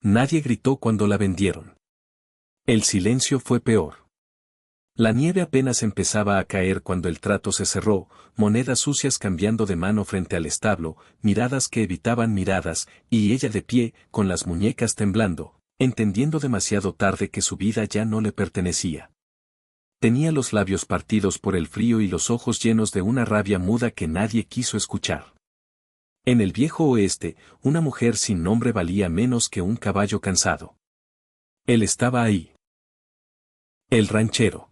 Nadie gritó cuando la vendieron. El silencio fue peor. La nieve apenas empezaba a caer cuando el trato se cerró, monedas sucias cambiando de mano frente al establo, miradas que evitaban miradas, y ella de pie, con las muñecas temblando, entendiendo demasiado tarde que su vida ya no le pertenecía. Tenía los labios partidos por el frío y los ojos llenos de una rabia muda que nadie quiso escuchar. En el viejo oeste, una mujer sin nombre valía menos que un caballo cansado. Él estaba ahí. El ranchero.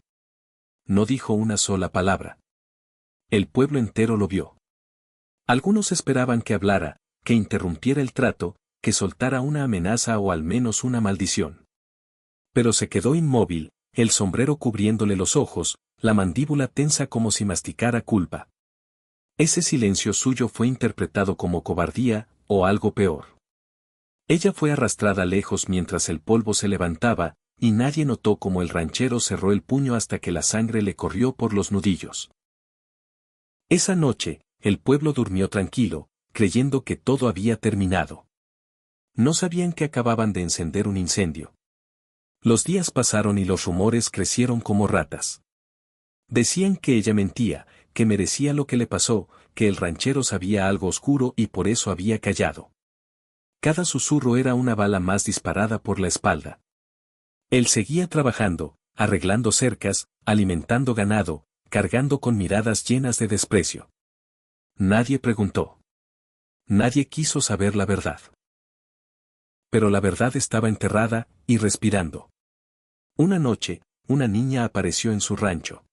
No dijo una sola palabra. El pueblo entero lo vio. Algunos esperaban que hablara, que interrumpiera el trato, que soltara una amenaza o al menos una maldición. Pero se quedó inmóvil, el sombrero cubriéndole los ojos, la mandíbula tensa como si masticara culpa. Ese silencio suyo fue interpretado como cobardía, o algo peor. Ella fue arrastrada lejos mientras el polvo se levantaba, y nadie notó cómo el ranchero cerró el puño hasta que la sangre le corrió por los nudillos. Esa noche, el pueblo durmió tranquilo, creyendo que todo había terminado. No sabían que acababan de encender un incendio. Los días pasaron y los rumores crecieron como ratas. Decían que ella mentía, que merecía lo que le pasó, que el ranchero sabía algo oscuro y por eso había callado. Cada susurro era una bala más disparada por la espalda. Él seguía trabajando, arreglando cercas, alimentando ganado, cargando con miradas llenas de desprecio. Nadie preguntó. Nadie quiso saber la verdad. Pero la verdad estaba enterrada, y respirando. Una noche, una niña apareció en su rancho.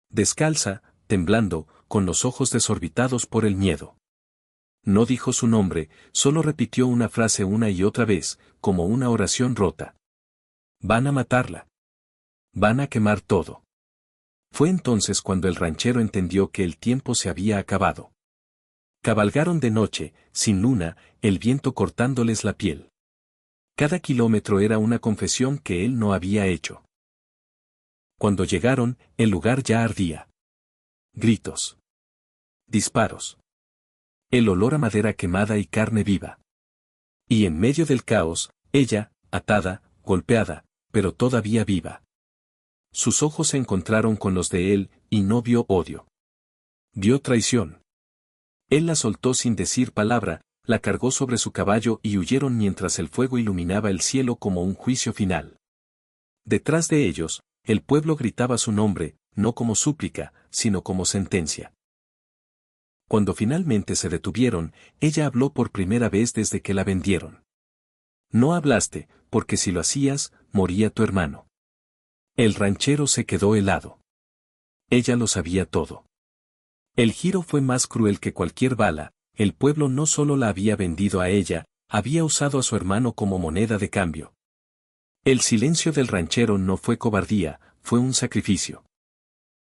Descalza, temblando, con los ojos desorbitados por el miedo. No dijo su nombre, solo repitió una frase una y otra vez, como una oración rota. Van a matarla. Van a quemar todo. Fue entonces cuando el ranchero entendió que el tiempo se había acabado. Cabalgaron de noche, sin luna, el viento cortándoles la piel. Cada kilómetro era una confesión que él no había hecho. Cuando llegaron, el lugar ya ardía. Gritos. Disparos. El olor a madera quemada y carne viva. Y en medio del caos, ella, atada, golpeada, pero todavía viva. Sus ojos se encontraron con los de él, y no vio odio. Vio traición. Él la soltó sin decir palabra, la cargó sobre su caballo y huyeron mientras el fuego iluminaba el cielo como un juicio final. Detrás de ellos, el pueblo gritaba su nombre, no como súplica, sino como sentencia. Cuando finalmente se detuvieron, ella habló por primera vez desde que la vendieron. No hablaste, porque si lo hacías, moría tu hermano. El ranchero se quedó helado. Ella lo sabía todo. El giro fue más cruel que cualquier bala, el pueblo no solo la había vendido a ella, había usado a su hermano como moneda de cambio. El silencio del ranchero no fue cobardía, fue un sacrificio.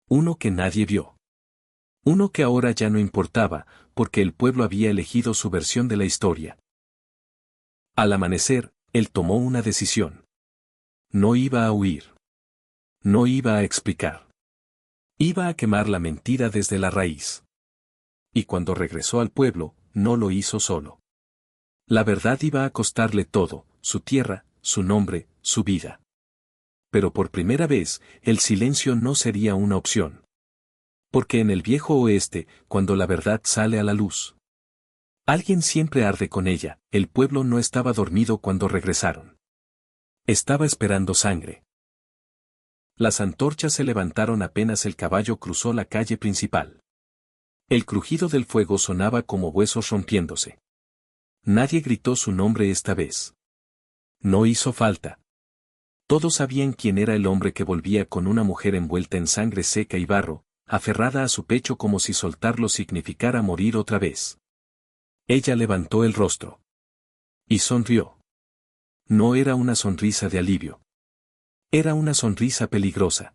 Uno que nadie vio. Uno que ahora ya no importaba, porque el pueblo había elegido su versión de la historia. Al amanecer, él tomó una decisión. No iba a huir. No iba a explicar. Iba a quemar la mentira desde la raíz. Y cuando regresó al pueblo, no lo hizo solo. La verdad iba a costarle todo, su tierra, su nombre, su vida. Pero por primera vez, el silencio no sería una opción. Porque en el viejo oeste, cuando la verdad sale a la luz, alguien siempre arde con ella. El pueblo no estaba dormido cuando regresaron. Estaba esperando sangre. Las antorchas se levantaron apenas el caballo cruzó la calle principal. El crujido del fuego sonaba como huesos rompiéndose. Nadie gritó su nombre esta vez. No hizo falta. Todos sabían quién era el hombre que volvía con una mujer envuelta en sangre seca y barro, aferrada a su pecho como si soltarlo significara morir otra vez. Ella levantó el rostro. Y sonrió. No era una sonrisa de alivio. Era una sonrisa peligrosa.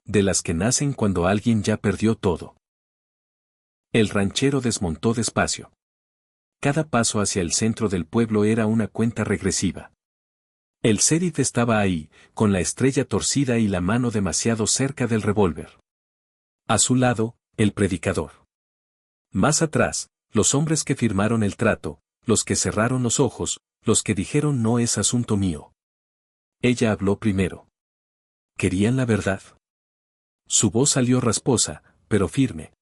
De las que nacen cuando alguien ya perdió todo. El ranchero desmontó despacio. Cada paso hacia el centro del pueblo era una cuenta regresiva. El sheriff estaba ahí, con la estrella torcida y la mano demasiado cerca del revólver. A su lado, el predicador. Más atrás, los hombres que firmaron el trato, los que cerraron los ojos, Los que dijeron no es asunto mío. Ella habló primero. ¿Querían la verdad? Su voz salió rasposa, pero firme.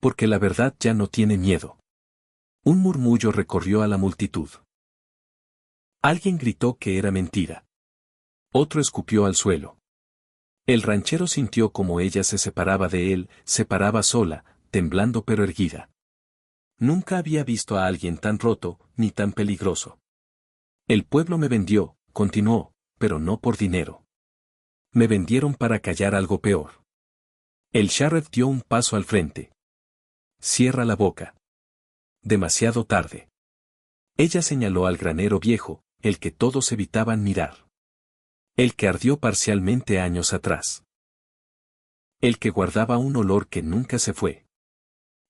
Porque la verdad ya no tiene miedo. Un murmullo recorrió a la multitud. Alguien gritó que era mentira. Otro escupió al suelo. El ranchero sintió como ella se separaba de él, se paraba sola, temblando pero erguida. Nunca había visto a alguien tan roto, ni tan peligroso. El pueblo me vendió, continuó, pero no por dinero. Me vendieron para callar algo peor. El sheriff dio un paso al frente. Cierra la boca. Demasiado tarde. Ella señaló al granero viejo, el que todos evitaban mirar. El que ardió parcialmente años atrás. El que guardaba un olor que nunca se fue.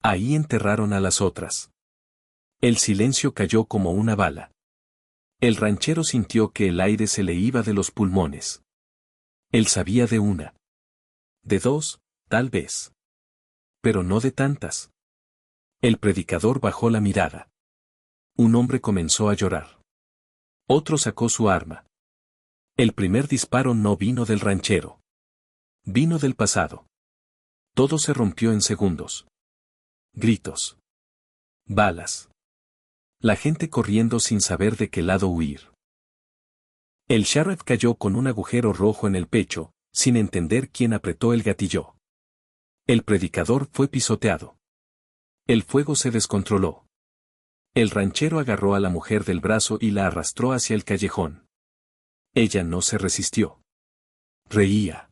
Ahí enterraron a las otras. El silencio cayó como una bala. El ranchero sintió que el aire se le iba de los pulmones. Él sabía de una. De dos, tal vez. Pero no de tantas. El predicador bajó la mirada. Un hombre comenzó a llorar. Otro sacó su arma. El primer disparo no vino del ranchero. Vino del pasado. Todo se rompió en segundos. Gritos. Balas. La gente corriendo sin saber de qué lado huir. El sheriff cayó con un agujero rojo en el pecho, sin entender quién apretó el gatillo. El predicador fue pisoteado. El fuego se descontroló. El ranchero agarró a la mujer del brazo y la arrastró hacia el callejón. Ella no se resistió. Reía.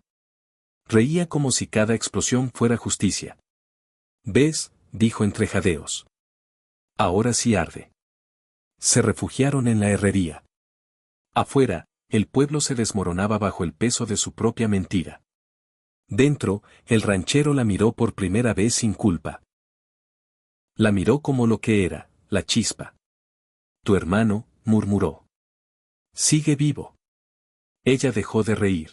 Reía como si cada explosión fuera justicia. ¿Ves?, dijo entre jadeos. Ahora sí arde. Se refugiaron en la herrería. Afuera, el pueblo se desmoronaba bajo el peso de su propia mentira. Dentro, el ranchero la miró por primera vez sin culpa. La miró como lo que era, la chispa. Tu hermano, murmuró. Sigue vivo. Ella dejó de reír.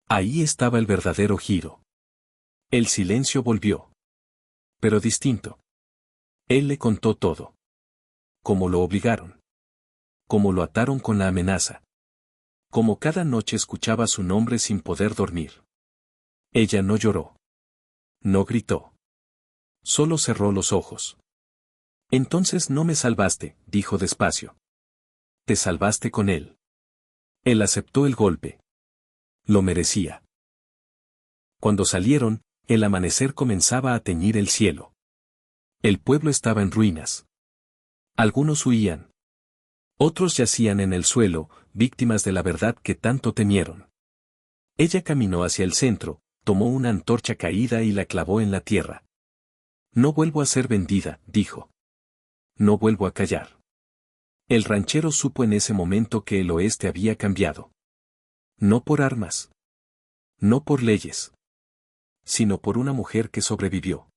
Ahí estaba el verdadero giro. El silencio volvió. Pero distinto. Él le contó todo. Cómo lo obligaron. Cómo lo ataron con la amenaza. Cómo cada noche escuchaba su nombre sin poder dormir. Ella no lloró. No gritó. Solo cerró los ojos. Entonces no me salvaste, dijo despacio. Te salvaste con él. Él aceptó el golpe. Lo merecía. Cuando salieron, el amanecer comenzaba a teñir el cielo. El pueblo estaba en ruinas. Algunos huían. Otros yacían en el suelo, víctimas de la verdad que tanto temieron. Ella caminó hacia el centro, tomó una antorcha caída y la clavó en la tierra. No vuelvo a ser vendida, dijo. No vuelvo a callar. El ranchero supo en ese momento que el oeste había cambiado. No por armas. No por leyes. Sino por una mujer que sobrevivió.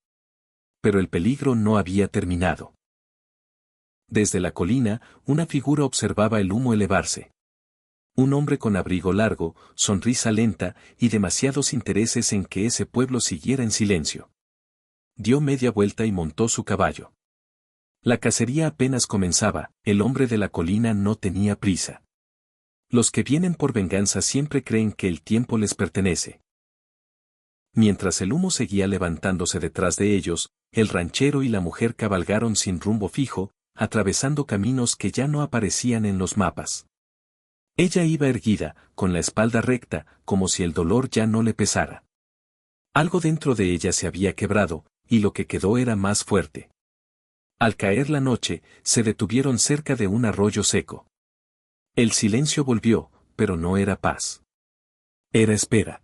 Pero el peligro no había terminado. Desde la colina, una figura observaba el humo elevarse. Un hombre con abrigo largo, sonrisa lenta, y demasiados intereses en que ese pueblo siguiera en silencio. Dio media vuelta y montó su caballo. La cacería apenas comenzaba, el hombre de la colina no tenía prisa. Los que vienen por venganza siempre creen que el tiempo les pertenece. Mientras el humo seguía levantándose detrás de ellos, el ranchero y la mujer cabalgaron sin rumbo fijo, atravesando caminos que ya no aparecían en los mapas. Ella iba erguida, con la espalda recta, como si el dolor ya no le pesara. Algo dentro de ella se había quebrado, y lo que quedó era más fuerte. Al caer la noche, se detuvieron cerca de un arroyo seco. El silencio volvió, pero no era paz. Era espera.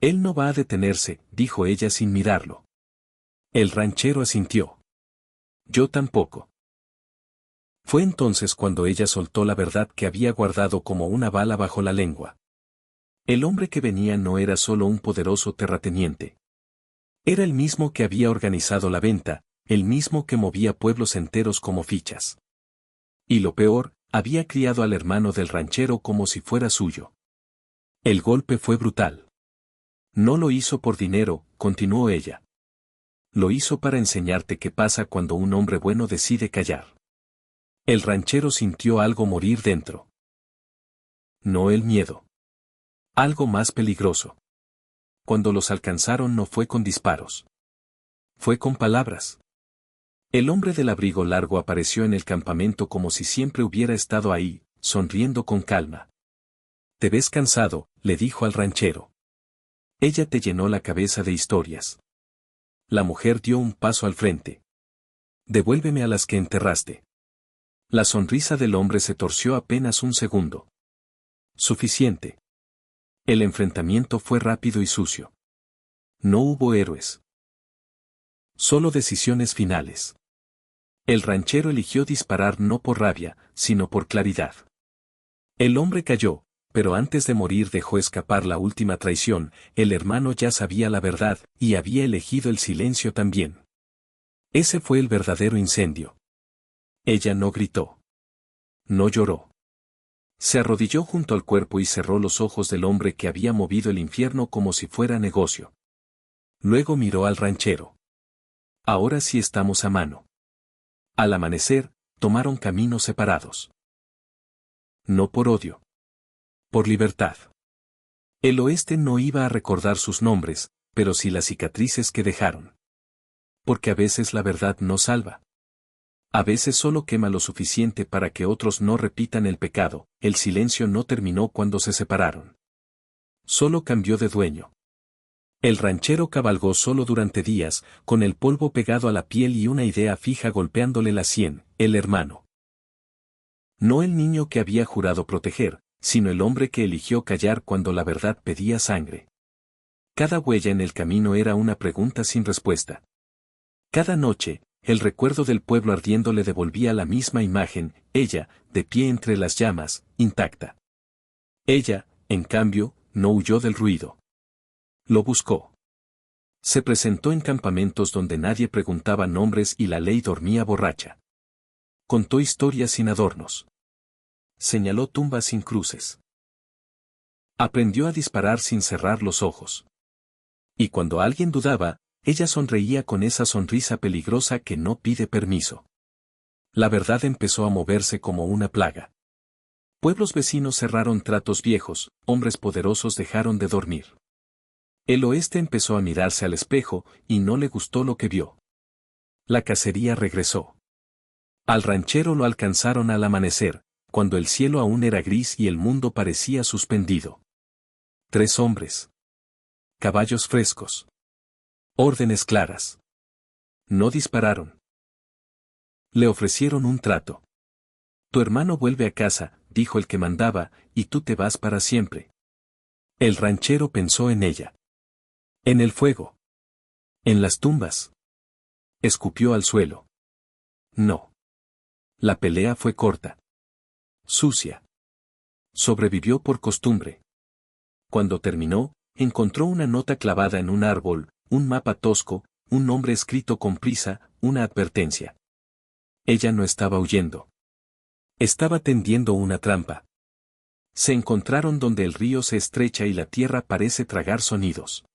Él no va a detenerse, dijo ella sin mirarlo. El ranchero asintió. Yo tampoco. Fue entonces cuando ella soltó la verdad que había guardado como una bala bajo la lengua. El hombre que venía no era solo un poderoso terrateniente. Era el mismo que había organizado la venta, el mismo que movía pueblos enteros como fichas. Y lo peor, había criado al hermano del ranchero como si fuera suyo. El golpe fue brutal. No lo hizo por dinero, continuó ella. Lo hizo para enseñarte qué pasa cuando un hombre bueno decide callar. El ranchero sintió algo morir dentro. No el miedo. Algo más peligroso. Cuando los alcanzaron no fue con disparos. Fue con palabras. El hombre del abrigo largo apareció en el campamento como si siempre hubiera estado ahí, sonriendo con calma. «Te ves cansado», le dijo al ranchero. Ella te llenó la cabeza de historias. La mujer dio un paso al frente. «Devuélveme a las que enterraste». La sonrisa del hombre se torció apenas un segundo. Suficiente. El enfrentamiento fue rápido y sucio. No hubo héroes. Solo decisiones finales. El ranchero eligió disparar no por rabia, sino por claridad. El hombre cayó, pero antes de morir dejó escapar la última traición. El hermano ya sabía la verdad, y había elegido el silencio también. Ese fue el verdadero incendio. Ella no gritó. No lloró. Se arrodilló junto al cuerpo y cerró los ojos del hombre que había movido el infierno como si fuera negocio. Luego miró al ranchero. Ahora sí estamos a mano. Al amanecer, tomaron caminos separados. No por odio. Por libertad. El oeste no iba a recordar sus nombres, pero sí las cicatrices que dejaron. Porque a veces la verdad no salva. A veces solo quema lo suficiente para que otros no repitan el pecado. El silencio no terminó cuando se separaron. Solo cambió de dueño. El ranchero cabalgó solo durante días, con el polvo pegado a la piel y una idea fija golpeándole la sien: el hermano. No el niño que había jurado proteger, sino el hombre que eligió callar cuando la verdad pedía sangre. Cada huella en el camino era una pregunta sin respuesta. Cada noche, el recuerdo del pueblo ardiendo le devolvía la misma imagen: ella, de pie entre las llamas, intacta. Ella, en cambio, no huyó del ruido. Lo buscó. Se presentó en campamentos donde nadie preguntaba nombres y la ley dormía borracha. Contó historias sin adornos. Señaló tumbas sin cruces. Aprendió a disparar sin cerrar los ojos. Y cuando alguien dudaba, ella sonreía con esa sonrisa peligrosa que no pide permiso. La verdad empezó a moverse como una plaga. Pueblos vecinos cerraron tratos viejos, hombres poderosos dejaron de dormir. El oeste empezó a mirarse al espejo, y no le gustó lo que vio. La cacería regresó. Al ranchero lo alcanzaron al amanecer, cuando el cielo aún era gris y el mundo parecía suspendido. 3 hombres. Caballos frescos. Órdenes claras. No dispararon. Le ofrecieron un trato. Tu hermano vuelve a casa, dijo el que mandaba, y tú te vas para siempre. El ranchero pensó en ella. En el fuego. En las tumbas. Escupió al suelo. No. La pelea fue corta. Sucia. Sobrevivió por costumbre. Cuando terminó, encontró una nota clavada en un árbol, un mapa tosco, un nombre escrito con prisa, una advertencia. Ella no estaba huyendo. Estaba tendiendo una trampa. Se encontraron donde el río se estrecha y la tierra parece tragar sonidos.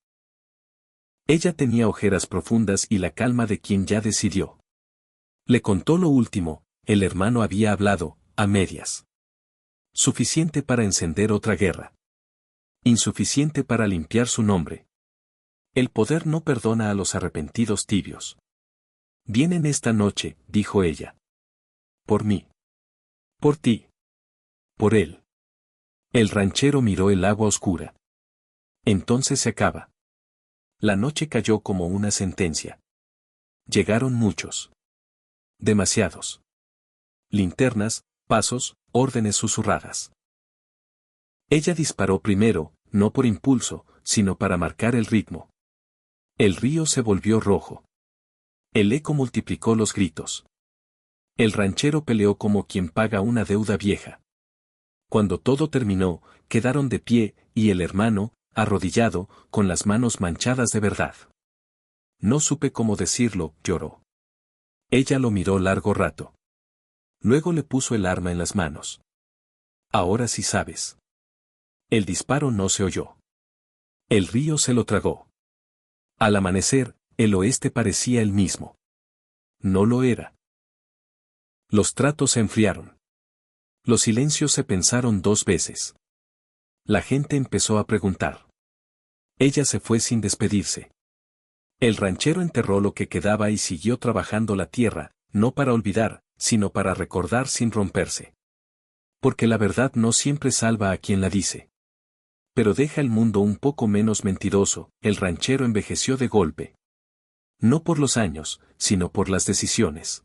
Ella tenía ojeras profundas y la calma de quien ya decidió. Le contó lo último: el hermano había hablado, a medias. Suficiente para encender otra guerra. Insuficiente para limpiar su nombre. El poder no perdona a los arrepentidos tibios. Vienen esta noche, dijo ella. Por mí. Por ti. Por él. El ranchero miró el agua oscura. Entonces se acaba. La noche cayó como una sentencia. Llegaron muchos. Demasiados. Linternas, pasos, órdenes susurradas. Ella disparó primero, no por impulso, sino para marcar el ritmo. El río se volvió rojo. El eco multiplicó los gritos. El ranchero peleó como quien paga una deuda vieja. Cuando todo terminó, quedaron de pie, y el hermano, arrodillado, con las manos manchadas de verdad. No supe cómo decirlo, lloró. Ella lo miró largo rato. Luego le puso el arma en las manos. Ahora sí sabes. El disparo no se oyó. El río se lo tragó. Al amanecer, el oeste parecía el mismo. No lo era. Los tratos se enfriaron. Los silencios se pensaron 2 veces. La gente empezó a preguntar. Ella se fue sin despedirse. El ranchero enterró lo que quedaba y siguió trabajando la tierra, no para olvidar, sino para recordar sin romperse. Porque la verdad no siempre salva a quien la dice. Pero deja el mundo un poco menos mentiroso. El ranchero envejeció de golpe. No por los años, sino por las decisiones.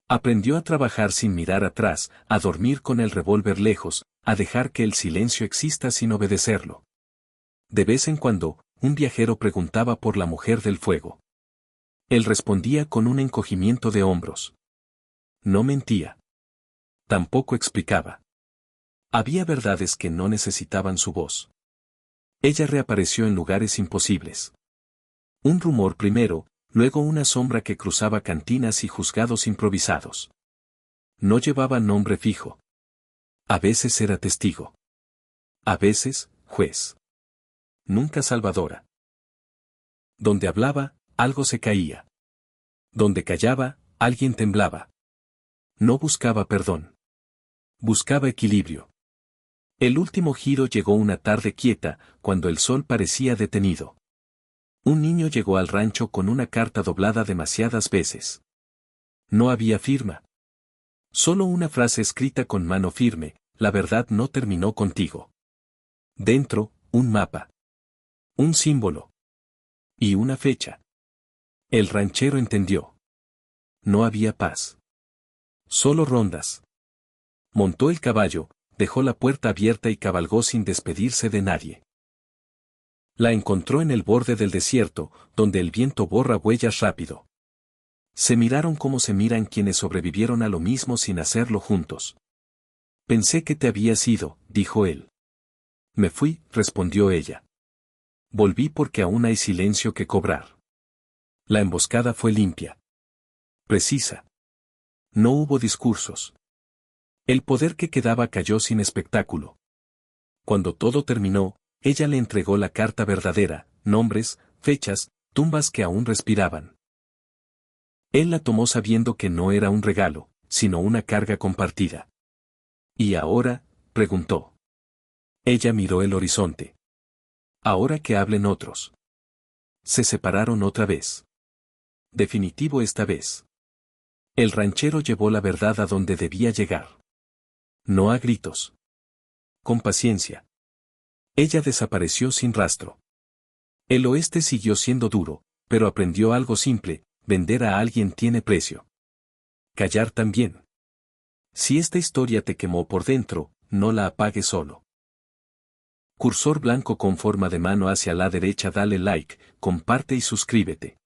Aprendió a trabajar sin mirar atrás, a dormir con el revólver lejos, a dejar que el silencio exista sin obedecerlo. De vez en cuando, un viajero preguntaba por la mujer del fuego. Él respondía con un encogimiento de hombros. No mentía. Tampoco explicaba. Había verdades que no necesitaban su voz. Ella reapareció en lugares imposibles. Un rumor primero, luego una sombra que cruzaba cantinas y juzgados improvisados. No llevaba nombre fijo. A veces era testigo. A veces, juez. Nunca salvadora. Donde hablaba, algo se caía. Donde callaba, alguien temblaba. No buscaba perdón. Buscaba equilibrio. El último giro llegó una tarde quieta, cuando el sol parecía detenido. Un niño llegó al rancho con una carta doblada demasiadas veces. No había firma. Solo una frase escrita con mano firme: la verdad no terminó contigo. Dentro, un mapa. Un símbolo. Y una fecha. El ranchero entendió. No había paz. Solo rondas. Montó el caballo, dejó la puerta abierta y cabalgó sin despedirse de nadie. La encontró en el borde del desierto, donde el viento borra huellas rápido. Se miraron como se miran quienes sobrevivieron a lo mismo sin hacerlo juntos. Pensé que te habías ido, dijo él. Me fui, respondió ella. Volví porque aún hay silencio que cobrar. La emboscada fue limpia. Precisa. No hubo discursos. El poder que quedaba cayó sin espectáculo. Cuando todo terminó, ella le entregó la carta verdadera, nombres, fechas, tumbas que aún respiraban. Él la tomó sabiendo que no era un regalo, sino una carga compartida. ¿Y ahora?, preguntó. Ella miró el horizonte. Ahora que hablen otros. Se separaron otra vez. Definitivo esta vez. El ranchero llevó la verdad a donde debía llegar. No a gritos. Con paciencia. Ella desapareció sin rastro. El oeste siguió siendo duro, pero aprendió algo simple: vender a alguien tiene precio. Callar también. Si esta historia te quemó por dentro, no la apagues solo. Cursor blanco con forma de mano hacia la derecha, dale like, comparte y suscríbete.